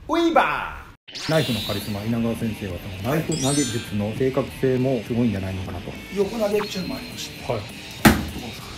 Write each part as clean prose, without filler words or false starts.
ウィーバー。ナイフのカリスマ稲川先生はそのナイフ投げ術の正確性もすごいんじゃないのかなと。横投げっていうのもありまして、はい。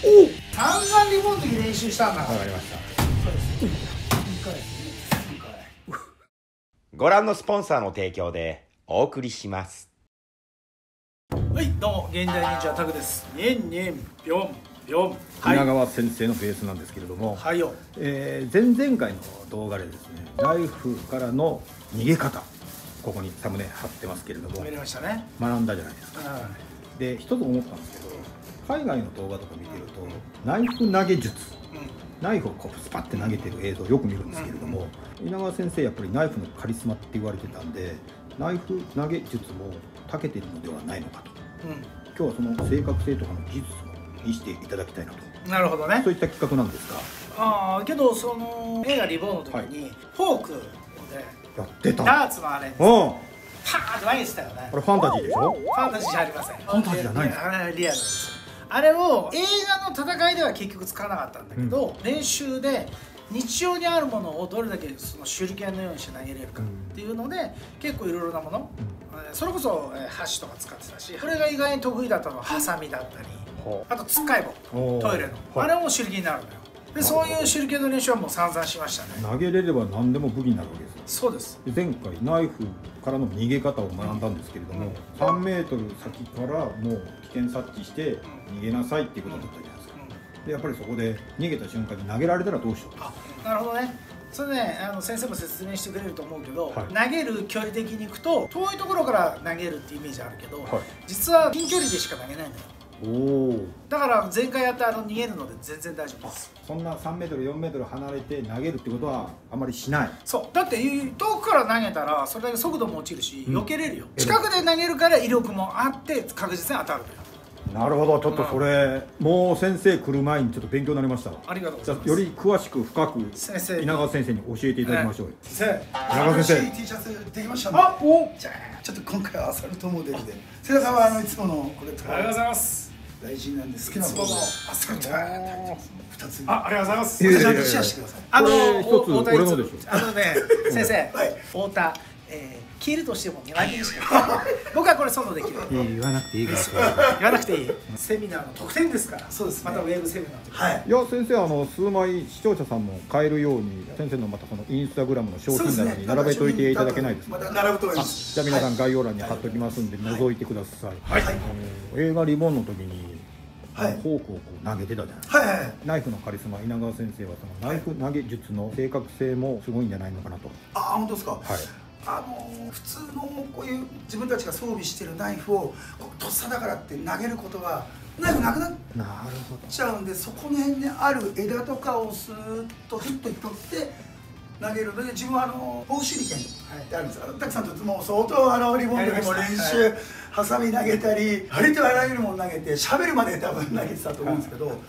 お散々リボンの時練習したんだから。わかりました。ご覧のスポンサーの提供でお送りします。はい、どうも現代忍者タグです。ニンニンピョンピョン。稲川先生のベースなんですけれども、はいよ。前々回の動画でですね、ナイフからの逃げ方、ここにサムネ貼ってますけれども、やりましたね。学んだじゃないですか。で、一つ思ったんですけど、海外の動画とか見てるとナイフ投げ術、ナイフをこうスパッて投げてる映像をよく見るんですけれども、稲川先生やっぱりナイフのカリスマって言われてたんで、ナイフ投げ術も長けてるのではないのかと、今日はその正確性とかの技術を見せていただきたいなと。なるほどね。そういった企画なんですか。ああ、けどその映画リボンの時にフォークでやってた。ダーツのあれパーンって投げてたよね。これファンタジーでしょ。ファンタジーじゃありません。ファンタジーじゃないんですか。リアルです。あれを映画の戦いでは結局使わなかったんだけど、練習で日常にあるものをどれだけその手裏剣のようにして投げれるかっていうので、結構いろいろなもの、それこそ箸とか使ってたし、これが意外に得意だったのはハサミだったり、あとつっかい棒、トイレのあれも手裏剣になるのよ。でそういう手裏剣の練習はもう散々しましたね。投げれれば何でも武器になるわけですよ。そうです。前回ナイフからの逃げ方を学んだんですけれども、3メートル先からもう危険察知して逃げなさいっていうことだったじゃないですか。でやっぱりそこで逃げた瞬間に投げられたらどうしよう。あ、なるほどね。それね、先生も説明してくれると思うけど、投げる距離的にいくと遠いところから投げるっていうイメージあるけど、実は近距離でしか投げないんだよ。だから前回やった逃げるので全然大丈夫です。そんな3メートル4メートル離れて投げるってことはあまりしない。そうだって遠くから投げたらそれだけ速度も落ちるし、避けれるよ。近くで投げるから威力もあって確実に当たるのよ。なるほど。ちょっとそれ、もう先生来る前にちょっと勉強になりました。ありがとうございます。より詳しく深く稲川先生に教えていただきましょう。先生、稲川先生 T シャツできましたね。あ、お、じゃあちょっと今回はアサルトモデルで、瀬田さんはいつものこれとありがとうございます。大事なんです。好きなものをアサルト2つ。ありがとうございます。ちゃんとシェアしてください。一つ俺のでしょ。先生、太田、着るとしても2枚切りしか僕はこれ外で着る。言わなくていいから。言わなくていい。セミナーの特典ですから。そうです。またウェブセミナー。はい。いや先生数枚視聴者さんも買えるように先生のまたそのインスタグラムの商品棚に並べといていただけないですか。また並ぶと思います。じゃあ皆さん概要欄に貼っときますんで覗いてください。はい。映画リボンの時にフォークをこう投げてたじゃないですか。ナイフのカリスマ稲川先生はそのナイフ投げ術の正確性もすごいんじゃないのかなと。あ、本当ですか。はい。普通のこういう自分たちが装備してるナイフをとっさだからって投げることはナイフなくなっちゃうんで、そこの辺にある枝とかをスーッとヒットに取って投げるので、自分は棒手裏剣ってあるんですよ。たくさんともう相当リボンの時も練習、ハサミ投げたりありとあらゆるもの投げて喋るまで多分投げてたと思うんですけど、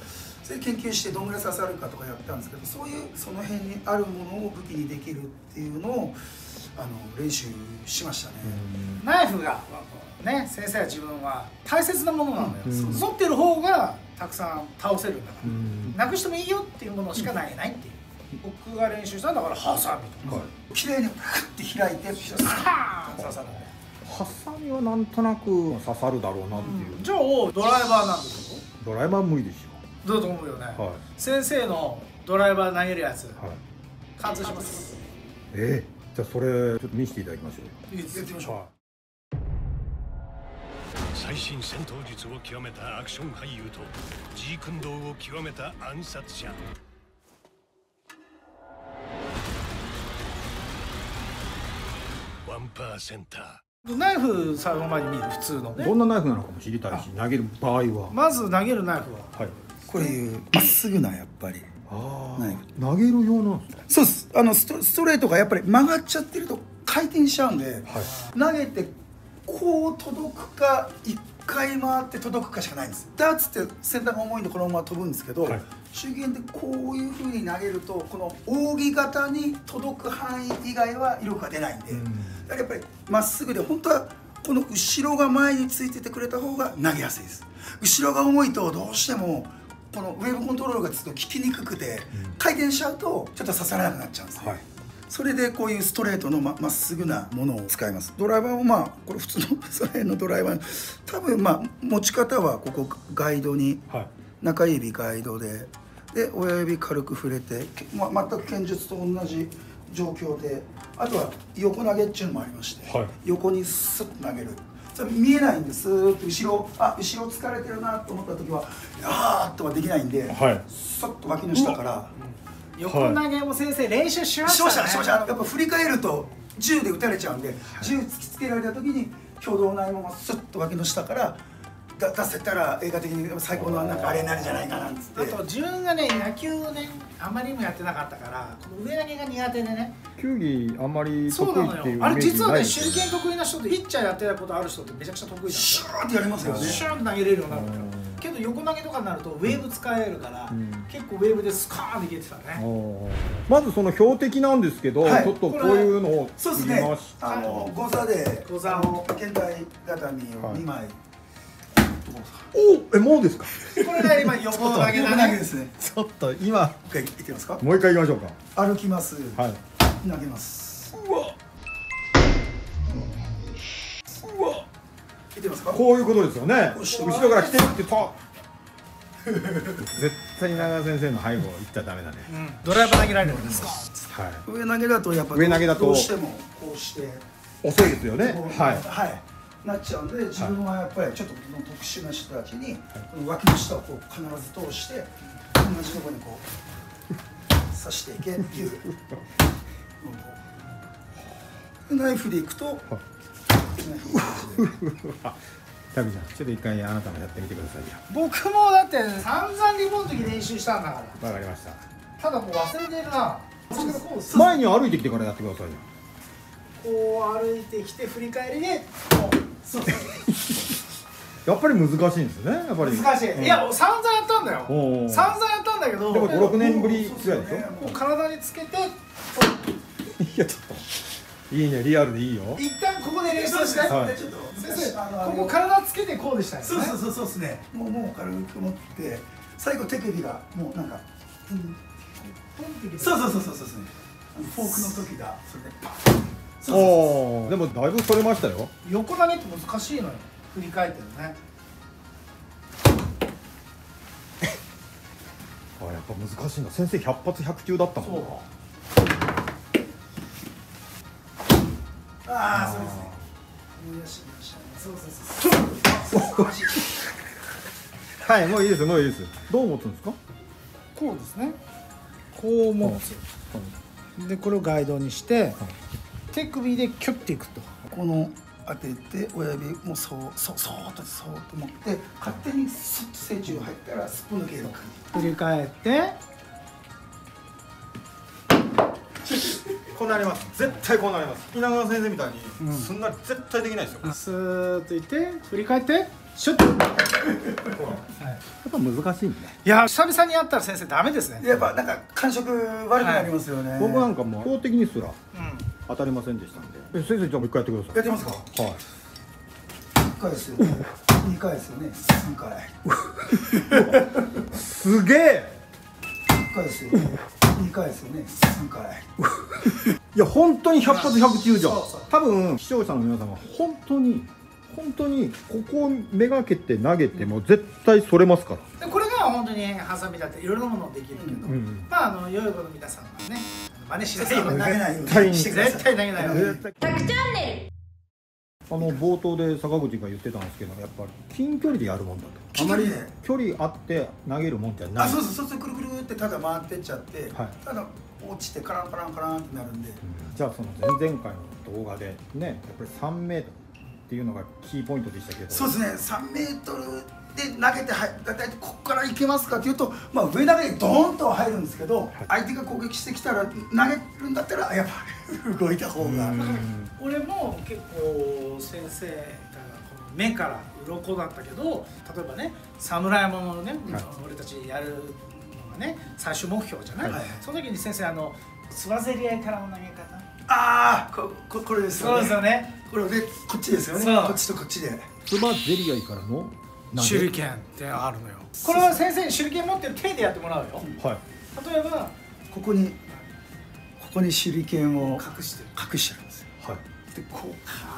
それ研究してどんぐらい刺さるかとかやったんですけど、そういうその辺にあるものを武器にできるっていうのを練習しましたね。ナイフがね、先生は自分は大切なものなのよ。持ってる方がたくさん倒せるんだから、なくしてもいいよっていうものしか投げないっていう。僕が練習したんだからハサミとか綺麗にフッて開いてスパーン刺さる。ハサミはなんとなく刺さるだろうなっていう。じゃあドライバーなんですよ。ドライバー無理でしょ。どうと思うよね。先生のドライバー投げるやつ貫通します。じゃあそれちょっと見せていただきましょう。やってみましょう。最新戦闘術を極めたアクション俳優とジークンドーを極めた暗殺者。1%。ナイフ最後まで見る普通のね。どんなナイフなのかも知りたいし、投げる場合はまず投げるナイフはこれまっすぐなやっぱり投げる用なんですか。そうです。ストレートがやっぱり曲がっちゃってると回転しちゃうんで、投げてこう届くか1回回って届くかしかないんです。ダーツって先端が重いんでこのまま飛ぶんですけど、手裏剣でこういう風に投げるとこの扇形に届く範囲以外は威力が出ないんで、だからやっぱりまっすぐで本当はこの後ろが前についててくれた方が投げやすいです。後ろが重いとどうしてもこのウェーブコントロールがちょっと効きにくくて、回転しちゃうとちょっと刺さらなくなっちゃうんですね。それでこういうストレートのまっすぐなものを使います。ドライバーもこれ普通のそれのドライバー、多分持ち方はここガイドに、中指ガイドで親指軽く触れて、全く剣術と同じ状況で、あとは横投げっていうのもありまして、横にスッと投げる。それ見えないんです。後ろ疲れてるなと思った時はあーっとはできないんで、スッと脇の下から。横投げも先生練習しましたね。しました。やっぱ振り返ると銃で撃たれちゃうんで、銃突きつけられた時に挙動ないままスッと脇の下から出せたら映画的に最高のなんかあれになるんじゃないかなっつって。あと自分がね野球をねあまりにもやってなかったから、この上投げが苦手でね。球技あんまり得意っていうイメージない。あれ実はね、手裏剣得意な人ってピッチャーやってたことある人ってめちゃくちゃ得意なんですよ。シューってやりますよね。シューって投げれるようになるんだよ。けど横投げとかになるとウェーブ使えるから、結構ウェーブでスカーンっていけてたね。まずその標的なんですけど、ちょっとこういうのをそうですね。誤差で検体固みを2枚。もうですか。これが今横投げだね。ですね。ちょっと今一回いってますか。もう一回行きましょうか。歩きます。投げます。いってますか。こういうことですよね。後ろから来てるって絶対稲川先生の背後行っちゃダメだね。ドライバー投げられるんですか。上投げだとやっぱどうしてもこうして遅いですよね。なっちゃうんで、自分はやっぱりちょっと特殊な人たちに脇の下をこう必ず通して同じところにこう刺していけっていうナイフでいくとタビちゃん、ちょっと一回あなたもやってみてくださいよ。僕もだって散々リモートの時練習したんだから。わかりました。ただもう忘れてるな。前に歩いてきてからやってくださいよ。こう歩いてきて振り返りでやっぱり難しいんですね。やっぱり難しい。いや散々やったんだよ。散々やったんだけど、でも5、6年ぶりぐらいでしょ。こう体につけて。いやちょっといいね、リアルでいいよ。一旦ここで練習して。先生、ここ体つけてこうでしたよね。そうですね。もう軽く持って最後手首がもうなんかそうですね。フォークの時がそれでパッ。でもだいぶそれましたよ。横投げって難しいのよ。振り返ってるね。やっぱ難しいんだ。先生100発100中だったもん。そうですね。思い出しましたね。はい、もういいです。どう持つんですか。こうですね。こう持つ。でこれをガイドにして、手首でキュッていくと。この当てて親指もそうと持って勝手にスッと正中入ったらスッと抜ける感じ。振り返ってこうなります。絶対こうなります。稲川先生みたいにすんなり絶対できないですよ。スーッといって振り返ってシュッと。やっぱ難しいね。いや久々にやったら先生ダメですね。やっぱなんか感触悪くなりますよね。僕なんかもう標的にすら当たりませんでしたんで。先生じゃあもう一回やってください。やってますか。はい。1回ですよね。2回ですよね。3回。すげえ。1回ですよね。2回ですよね。3回。いや本当に100発100中じゃん。多分視聴者の皆さんは本当にここをめがけて投げても絶対それますから。でこれが本当にハサミだっていろんなものできるけど、まあ良い子の皆さんはね真似しないように投げないように絶対投げないように。100チャンネル。冒頭で坂口が言ってたんですけど、やっぱり近距離でやるもんだと。あまり距離あって投げるもんじゃない。そうくるくるってただ回ってっちゃって、ただ落ちてカランカランカランってなるんで。じゃあその前々回の動画でね、やっぱり3メートルっていうのがキーポイントでしたけど。そうですね。3メートルで投げてだいたいここからいけますかっていうと、まあ上投げにドーンとは入るんですけど、相手が攻撃してきたら投げるんだったらやっぱり動いた方が。俺も結構先生がこの目から鱗だったけど、例えばね侍ものね、俺たちやるのがね最終目標じゃない。その時に先生つばぜり合いからの投げ方。ああ、これですよね。そうですよね。これでこっちですよね。こっちとこっちで。つばぜり合いからの手裏剣ってあるのよ。これは先生に手裏剣持ってる手でやってもらうよ。はい。例えばここにこに手裏剣を隠してる。隠してるんですよ。はいでこう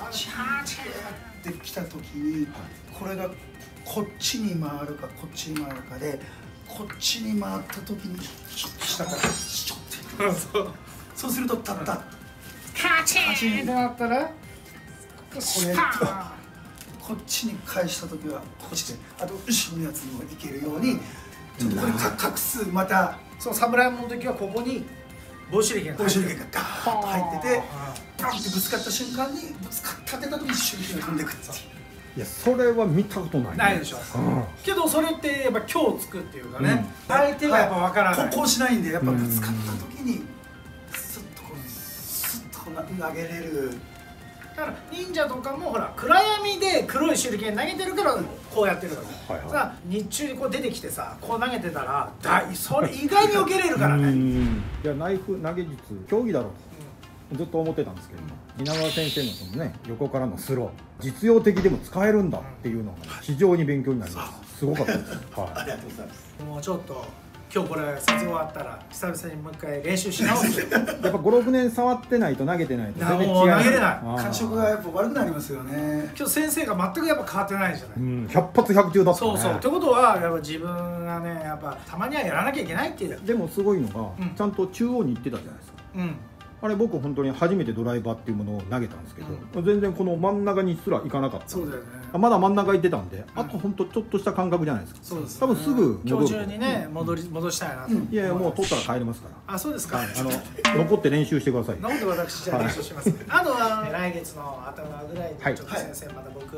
カチャーチャーってきた時に、これがこっちに回るかこっちに回るかで、こっちに回った時に下からシュッてそうそうするとタッタッカチンってなったらこれとこっちに返した時はこっちで、あと後ろのやつにもいけるようにちょっとこれ隠す、またその侍もの時はここに帽子手裏剣が手裏剣がガーッと入ってて、パンってぶつかった瞬間にぶつかったてた時に手裏剣が飛んでくるっていう。いやそれは見たことない、ないでしょ、けどそれってやっぱ今日つくっていうかね、相手がやっぱ分からない、こうしないんで、やっぱぶつかった時にスッとこうスッと投げれる。だから忍者とかもほら暗闇で黒い手裏剣投げてるからこうやってるから、さあ日中にこう出てきてさこう投げてたらそれ意外に避けれるからね。いやナイフ投げ術競技だろうとずっと思ってたんですけども、稲川先生のそのね横からのスロー実用的でも使えるんだっていうのが非常に勉強になりました。すごかったです。ありがとうございます。もうちょっと今日これ撮影終わったら久々にもう一回練習し直す。やっぱ5、6年触ってないと投げてないと全然違う。もう投げれない感触がやっぱ悪くなりますよね。今日先生が全くやっぱ変わってないじゃない、100発100中だったね。そうそうってことはやっぱ自分がねやっぱたまにはやらなきゃいけないっていう。でもすごいのが、ちゃんと中央に行ってたじゃないですか。あれ僕本当に初めてドライバーっていうものを投げたんですけど、全然この真ん中にすら行かなかった。そうだよね。まだ真ん中行ってたんで、あと本当ちょっとした感覚じゃないですか。そうです、多分すぐ今日中にね戻したいなと。いやいやもう取ったら帰れますから。あ、そうですか。残って練習してください。なんで私じゃあ練習しますね。あとは来月の頭ぐらいにちょっと先生また僕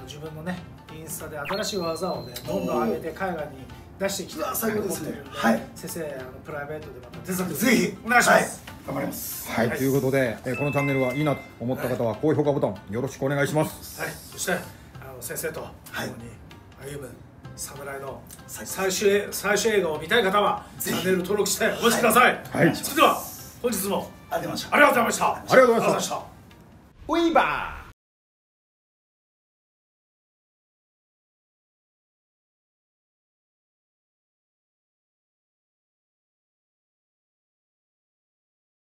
自分のねインスタで新しい技をねどんどん上げて海外に出してきて最高ですね。先生プライベートでまた手伝ってぜひお願いします。頑張ります。はい、ということで、このチャンネルがいいなと思った方は高評価ボタンよろしくお願いします。はい、そして先生と共に歩む侍の最終映画を見たい方はチャンネル登録してお待ちください。はい、それでは本日もありがとうございました。ありがとうございました。ありがとうございました。ウィーバー